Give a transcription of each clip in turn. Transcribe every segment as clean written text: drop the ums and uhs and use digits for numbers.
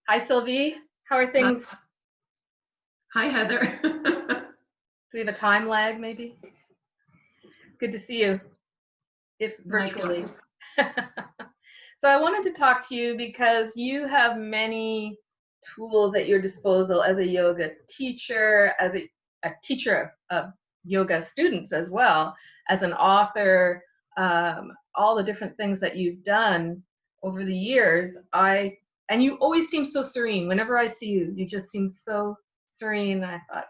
Hi, Sylvie. How are Hi, things? Do hi, Heather. we have a time lag, maybe? Good to see you, if virtually. Likewise. So I wanted to talk to you because you have many tools at your disposal as a yoga teacher, as a teacher of yoga students as well, as an author, all the different things that you've done over the years. And you always seem so serene. Whenever I see you, you just seem so serene. I thought,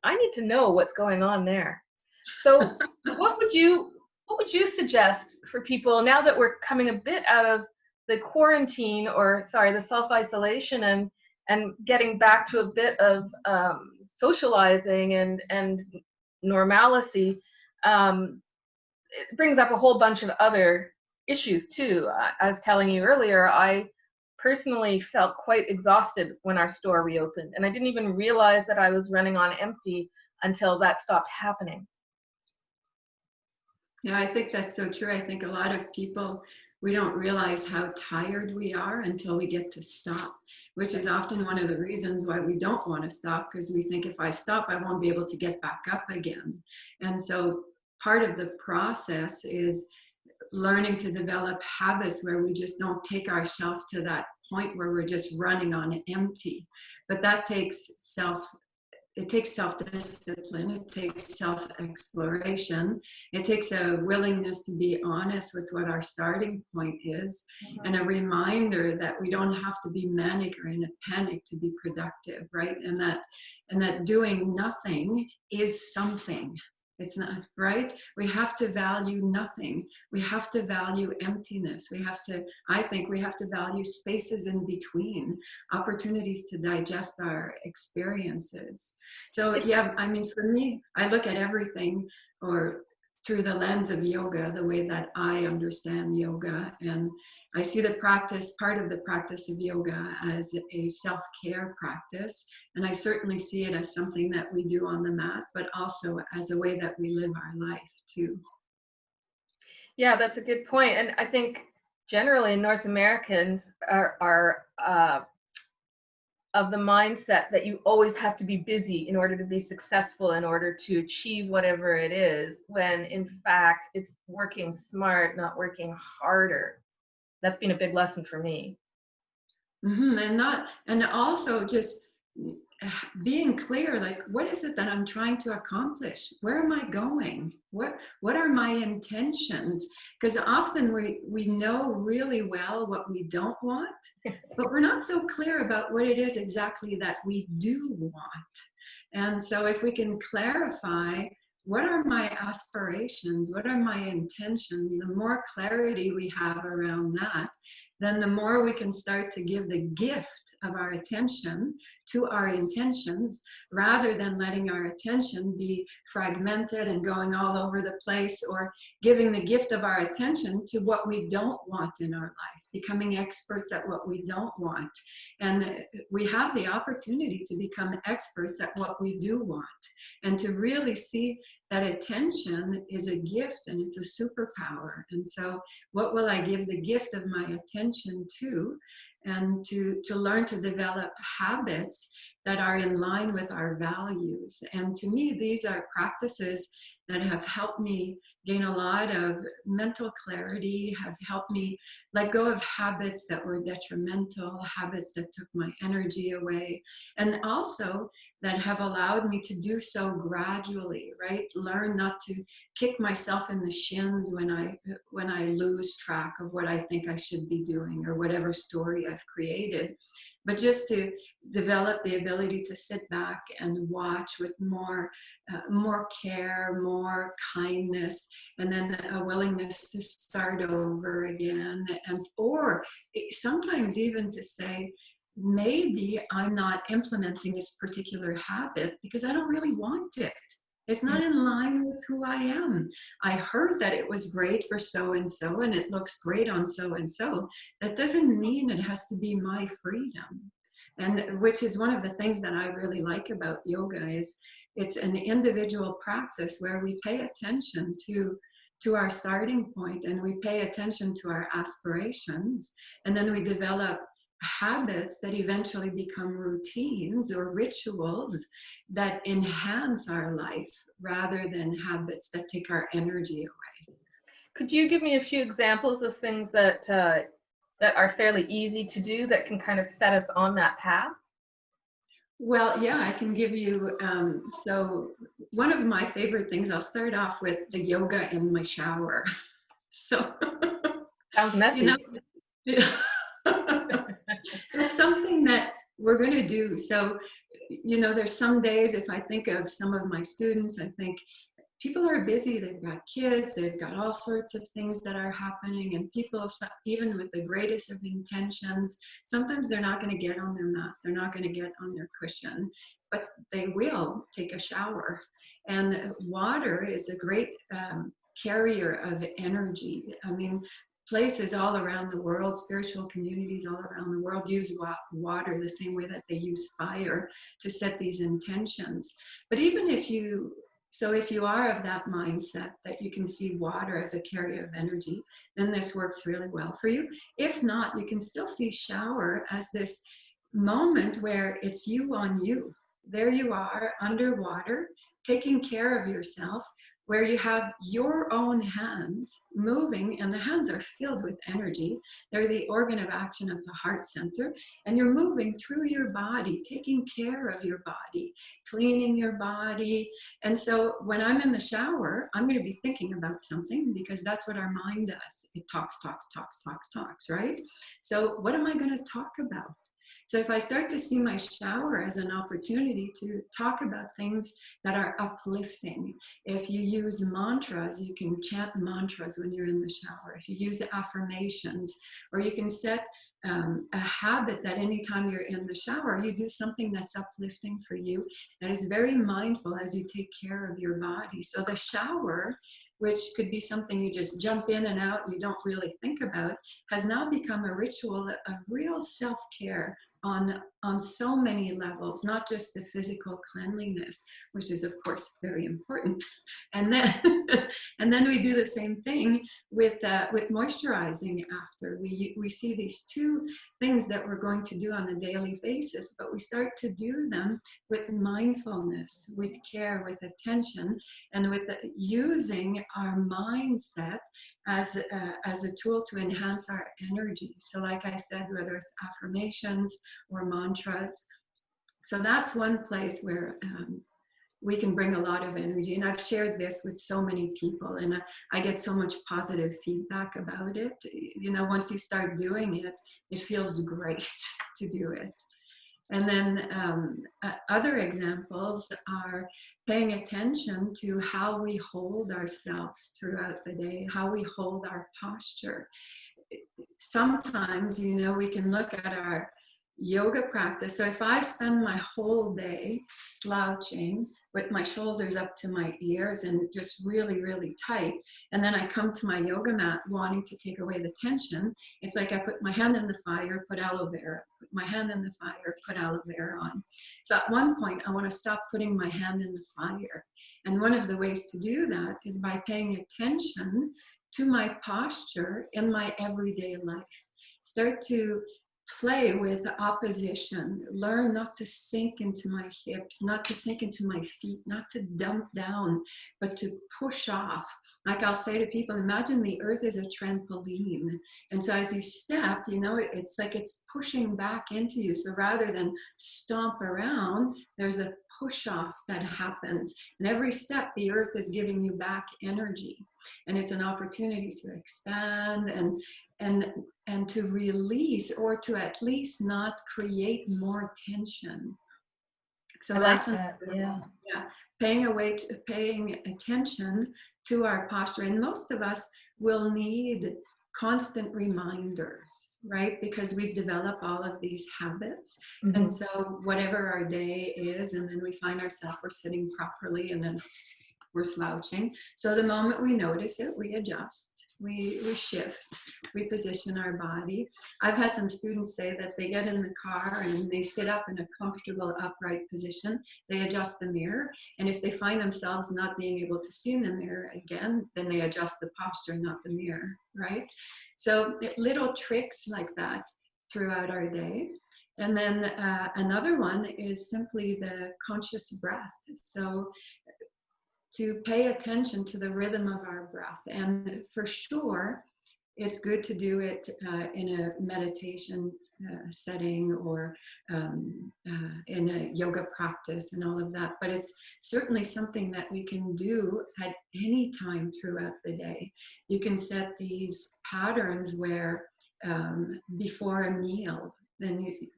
I need to know what's going on there. So what would you suggest for people now that we're coming a bit out of the quarantine, or sorry, the self-isolation, and getting back to a bit of socializing and normalcy? It brings up a whole bunch of other issues too. I was telling you earlier, I personally felt quite exhausted when our store reopened, and I didn't even realize that I was running on empty until that stopped happening. Yeah, I think that's so true. I think a lot of people, we don't realize how tired we are until we get to stop, which is often one of the reasons why we don't want to stop, because we think if I stop, I won't be able to get back up again. And so part of the process is learning to develop habits where we just don't take ourselves to that point where we're just running on empty. But that takes self-discipline, it takes self-exploration, it takes a willingness to be honest with what our starting point is, and a reminder that we don't have to be manic or in a panic to be productive, right? And that doing nothing is something. It's not right. We have to value nothing. We have to value emptiness. I think we have to value spaces in between, opportunities to digest our experiences. So yeah, I mean, for me, I look at everything or through the lens of yoga, the way that I understand yoga, and I see the practice, part of the practice of yoga, as a self-care practice, and I certainly see it as something that we do on the mat, but also as a way that we live our life too. Yeah, that's a good point. And I think generally North Americans are of the mindset that you always have to be busy in order to be successful, in order to achieve whatever it is, when in fact it's working smart, not working harder. That's been a big lesson for me. And also just being clear, like, what is it that I'm trying to accomplish? Where am I going? What are my intentions? Because often we know really well what we don't want, but we're not so clear about what it is exactly that we do want. And so if we can clarify, what are my aspirations? What are my intentions? The more clarity we have around that, then the more we can start to give the gift of our attention to our intentions, rather than letting our attention be fragmented and going all over the place, or giving the gift of our attention to what we don't want in our life, becoming experts at what we don't want. And we have the opportunity to become experts at what we do want, and to really see that attention is a gift and it's a superpower. And so what will I give the gift of my attention to? And to learn to develop habits that are in line with our values. And to me, these are practices that have helped me gain a lot of mental clarity, have helped me let go of habits that were detrimental, habits that took my energy away, and also that have allowed me to do so gradually, right? Learn not to kick myself in the shins when I lose track of what I think I should be doing, or whatever story I've created, but just to develop the ability to sit back and watch with more care, more kindness, and then a willingness to start over again, and or sometimes even to say, maybe I'm not implementing this particular habit because I don't really want it. It's not in line with who I am. I heard that it was great for so and so, and it looks great on so and so. That doesn't mean it has to be my freedom. And which is one of the things that I really like about yoga, is it's an individual practice where we pay attention to our starting point, and we pay attention to our aspirations, and then we develop habits that eventually become routines or rituals that enhance our life rather than habits that take our energy away. Could you give me a few examples of things that that are fairly easy to do that can kind of set us on that path? Well, yeah, I can give you. So, one of my favorite things, I'll start off with the yoga in my shower. So, Sounds you know, messy. it's something that we're going to do. So, there's some days, if I think of some of my students, I think people are busy, they've got kids, they've got all sorts of things that are happening, and people, even with the greatest of intentions, sometimes they're not going to get on their mat, they're not going to get on their cushion, but they will take a shower. And water is a great carrier of energy. I mean, places all around the world, spiritual communities all around the world use water the same way that they use fire to set these intentions. But even if you are of that mindset that you can see water as a carrier of energy, then this works really well for you. If not, you can still see shower as this moment where it's you on you. There you are underwater, taking care of yourself, where you have your own hands moving, and the hands are filled with energy. They're the organ of action of the heart center, and you're moving through your body, taking care of your body, cleaning your body. And so when I'm in the shower, I'm going to be thinking about something, because that's what our mind does. It talks, right? So what am I going to talk about? So if I start to see my shower as an opportunity to talk about things that are uplifting, if you use mantras, you can chant mantras when you're in the shower. If you use affirmations, or you can set a habit that anytime you're in the shower, you do something that's uplifting for you, that is very mindful as you take care of your body. So the shower, which could be something you just jump in and out and you don't really think about, has now become a ritual of real self-care on so many levels, not just the physical cleanliness, which is of course very important. And then and then we do the same thing with moisturizing after. We see these two things that we're going to do on a daily basis, but we start to do them with mindfulness, with care, with attention, and with using our mindset as a tool to enhance our energy. So like I said, whether it's affirmations or mantras. So that's one place where we can bring a lot of energy. And I've shared this with so many people, and I get so much positive feedback about it. Once you start doing it, it feels great to do it. And then other examples are paying attention to how we hold ourselves throughout the day, how we hold our posture. Sometimes, we can look at our yoga practice. So if I spend my whole day slouching with my shoulders up to my ears and just really, really tight, and then I come to my yoga mat wanting to take away the tension, it's like I put my hand in the fire, put aloe vera, put my hand in the fire, put aloe vera on. So at one point, I want to stop putting my hand in the fire. And one of the ways to do that is by paying attention to my posture in my everyday life. Start to play with opposition, learn not to sink into my hips, not to sink into my feet, not to dump down, but to push off. Like I'll say to people, imagine the earth is a trampoline. And so as you step, it's like it's pushing back into you. So rather than stomp around, there's a push off that happens. And every step, the earth is giving you back energy. And it's an opportunity to expand and to release, or to at least not create more tension. So Like that. Yeah. Paying attention to our posture. And most of us will need constant reminders, right? Because we've developed all of these habits. Mm-hmm. And so whatever our day is, and then we find ourselves, we're sitting properly, and then we're slouching. So the moment we notice it, we adjust, we shift, we position our body. I've had some students say that they get in the car and they sit up in a comfortable upright position. They adjust the mirror. And if they find themselves not being able to see in the mirror again, then they adjust the posture, not the mirror, right? So little tricks like that throughout our day. And then another one is simply the conscious breath. So to pay attention to the rhythm of our breath. And for sure, it's good to do it in a meditation setting or in a yoga practice and all of that. But it's certainly something that we can do at any time throughout the day. You can set these patterns where before a meal,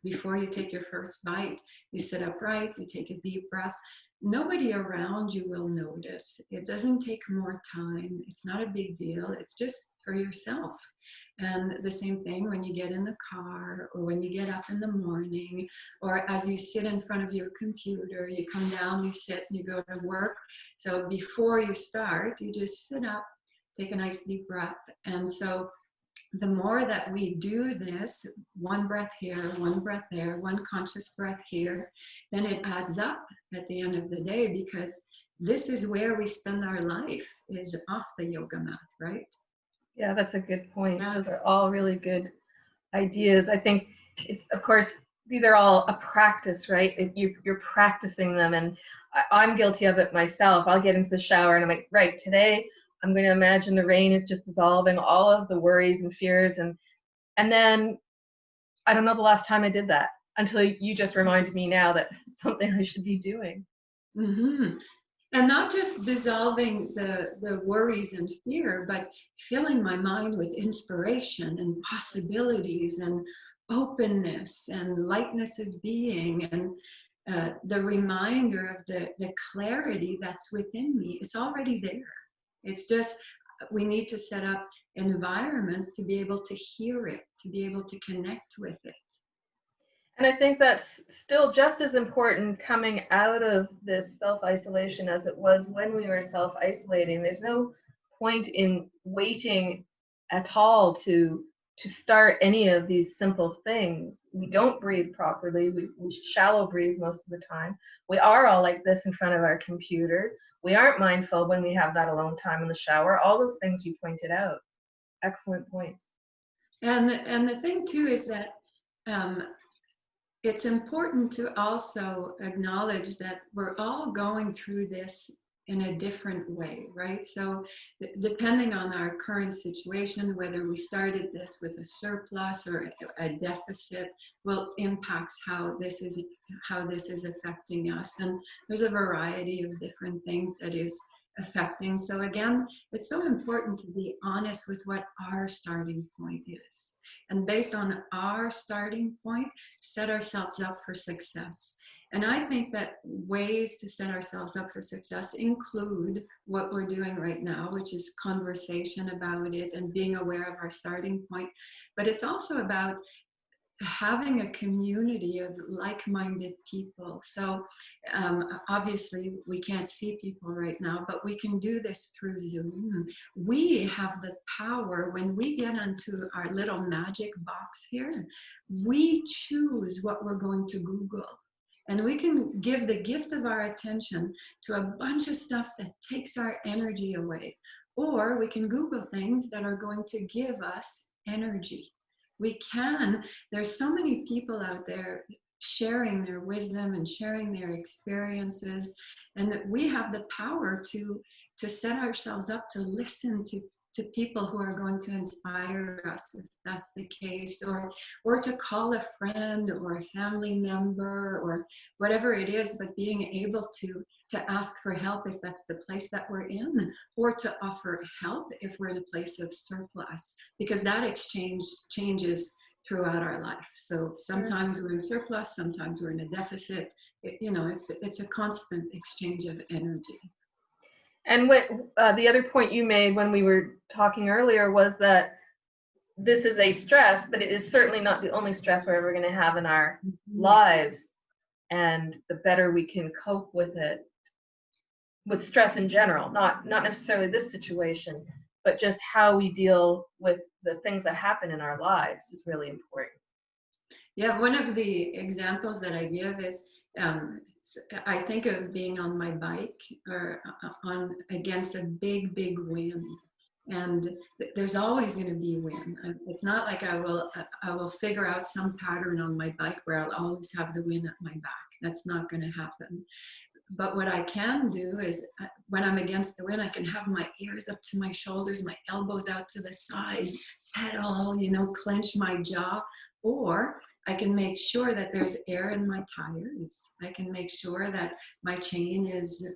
before you take your first bite, you sit upright, you take a deep breath. Nobody around you will notice. It doesn't take more time. It's not a big deal. It's just for yourself. And the same thing when you get in the car or when you get up in the morning or as you sit in front of your computer, you come down, you sit, you go to work. So before you start, you just sit up, take a nice deep breath. And so the more that we do this, one breath here, one breath there, one conscious breath here, then it adds up at the end of the day, because this is where we spend our life, is off the yoga mat, right? Yeah, that's a good point. Those are all really good ideas. I think it's, of course, these are all a practice, right? You're practicing them, and I'm guilty of it myself. I'll get into the shower and I'm like, right, today I'm going to imagine the rain is just dissolving all of the worries and fears, and then I don't know the last time I did that until you just reminded me now that it's something I should be doing. Mm-hmm. And not just dissolving the worries and fear, but filling my mind with inspiration and possibilities and openness and lightness of being, and the reminder of the clarity that's within me. It's already there. It's just we need to set up environments to be able to hear it, to be able to connect with it. And I think that's still just as important coming out of this self-isolation as it was when we were self-isolating. There's no point in waiting at all to start any of these simple things. We don't breathe properly. We shallow breathe most of the time. We are all like this in front of our computers. We aren't mindful when we have that alone time in the shower. All those things you pointed out. Excellent points. And the thing too is that it's important to also acknowledge that we're all going through this in a different way, right? So depending on our current situation, whether we started this with a surplus or a deficit, will impacts how this is affecting us. And there's a variety of different things that is affecting. So again, it's so important to be honest with what our starting point is. And based on our starting point, set ourselves up for success. And I think that ways to set ourselves up for success include what we're doing right now, which is conversation about it and being aware of our starting point. But it's also about having a community of like-minded people. So obviously we can't see people right now, but we can do this through Zoom. We have the power, when we get onto our little magic box here, we choose what we're going to Google. And we can give the gift of our attention to a bunch of stuff that takes our energy away. Or we can Google things that are going to give us energy. We can. There's so many people out there sharing their wisdom and sharing their experiences, and that we have the power to set ourselves up to listen to people who are going to inspire us, if that's the case, or to call a friend or a family member or whatever it is, but being able to ask for help if that's the place that we're in, or to offer help if we're in a place of surplus, because that exchange changes throughout our life. So sometimes we're in surplus, sometimes we're in a deficit. It's a constant exchange of energy. And what the other point you made when we were talking earlier was that this is a stress, but it is certainly not the only stress we're ever going to have in our lives. And the better we can cope with it, with stress in general, not necessarily this situation, but just how we deal with the things that happen in our lives is really important. Yeah, one of the examples that I give is I think of being on my bike or against a big wind. And there's always going to be a win. It's not like I will figure out some pattern on my bike where I'll always have the win at my back. That's not going to happen. But what I can do is when I'm against the wind, I can have my ears up to my shoulders, my elbows out to the side, pedal, clench my jaw. Or I can make sure that there's air in my tires. I can make sure that my chain has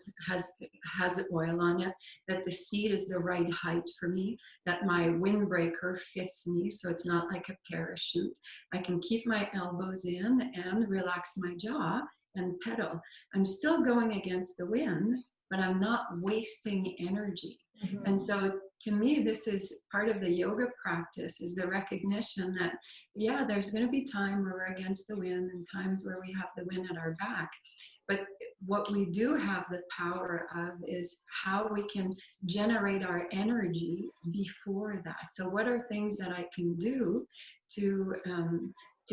oil on it, that the seat is the right height for me, that my windbreaker fits me so it's not like a parachute. I can keep my elbows in and relax my jaw and pedal. I'm still going against the wind, but I'm not wasting energy. Mm-hmm. And so to me, this is part of the yoga practice, is the recognition that, yeah, there's going to be time where we're against the wind and times where we have the wind at our back. But what we do have the power of is how we can generate our energy before that. So what are things that I can do to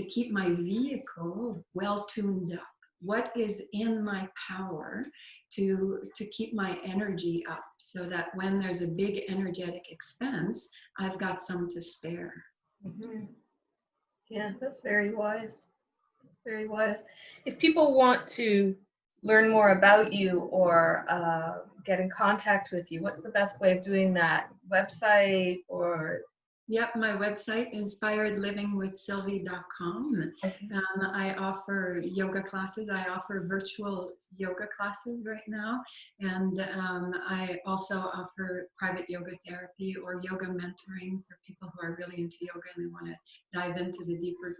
keep my vehicle well tuned up? What is in my power to keep my energy up so that when there's a big energetic expense, I've got some to spare. Mm-hmm. Yeah, that's very wise. That's very wise. If people want to learn more about you or get in contact with you, what's the best way of doing that? Website or? Yep, my website, inspiredlivingwithsylvie.com. Okay. I offer yoga classes. I offer virtual yoga classes right now. And I also offer private yoga therapy or yoga mentoring for people who are really into yoga and they want to dive into the deeper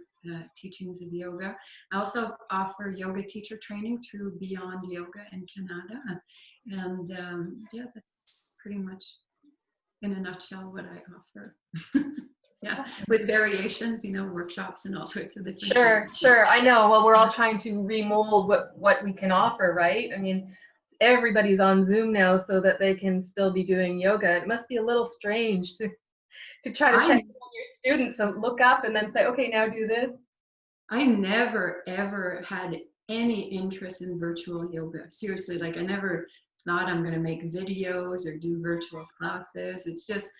teachings of yoga. I also offer yoga teacher training through Beyond Yoga in Canada. And yeah, that's pretty much in a nutshell what I offer. Yeah, with variations, workshops and all sorts of different things. Sure. I know. Well, we're all trying to remold what we can offer, right? I mean, everybody's on Zoom now so that they can still be doing yoga. It must be a little strange to try to check on your students and look up and then say, okay, now do this. I never, ever had any interest in virtual yoga. Seriously, like I never thought I'm going to make videos or do virtual classes. It's just,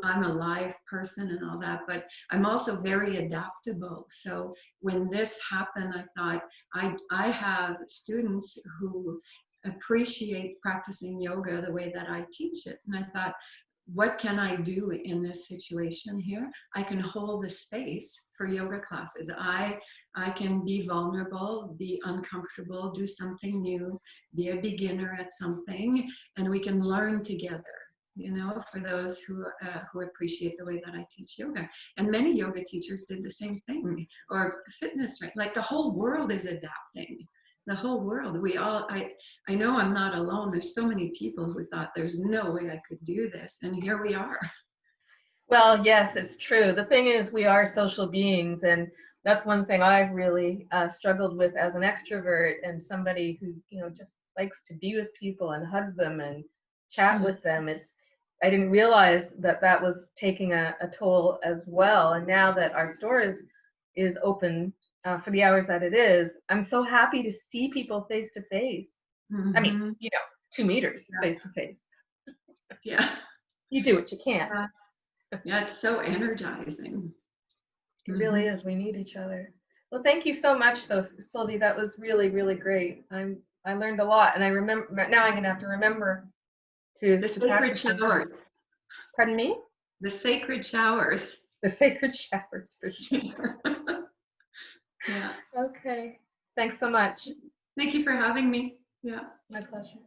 I'm a live person and all that, but I'm also very adaptable. So when this happened, I thought I have students who appreciate practicing yoga the way that I teach it. And I thought, what can I do in this situation here? I can hold a space for yoga classes. I can be vulnerable, be uncomfortable, do something new, be a beginner at something, and we can learn together. For those who appreciate the way that I teach yoga. And many yoga teachers did the same thing, or fitness, right? Like the whole world is adapting. The whole world, I know I'm not alone. There's so many people who thought there's no way I could do this, and here we are. Well, yes, it's true. The thing is, we are social beings, and that's one thing I've really struggled with as an extrovert and somebody who, just likes to be with people and hug them and chat with them. I didn't realize that was taking a toll as well. And now that our store is open for the hours that it is, I'm so happy to see people face to face. I mean, 2 meters face to face. Yeah. You do what you can. Yeah, it's so energizing. It really is. We need each other. Well, thank you so much, Sylvie. That was really, really great. I learned a lot, and I remember now. I'm going to have to remember to the sacred showers. Pardon me? The sacred showers. The sacred showers, for sure. Yeah. Okay. Thanks so much. Thank you for having me. Yeah. My pleasure.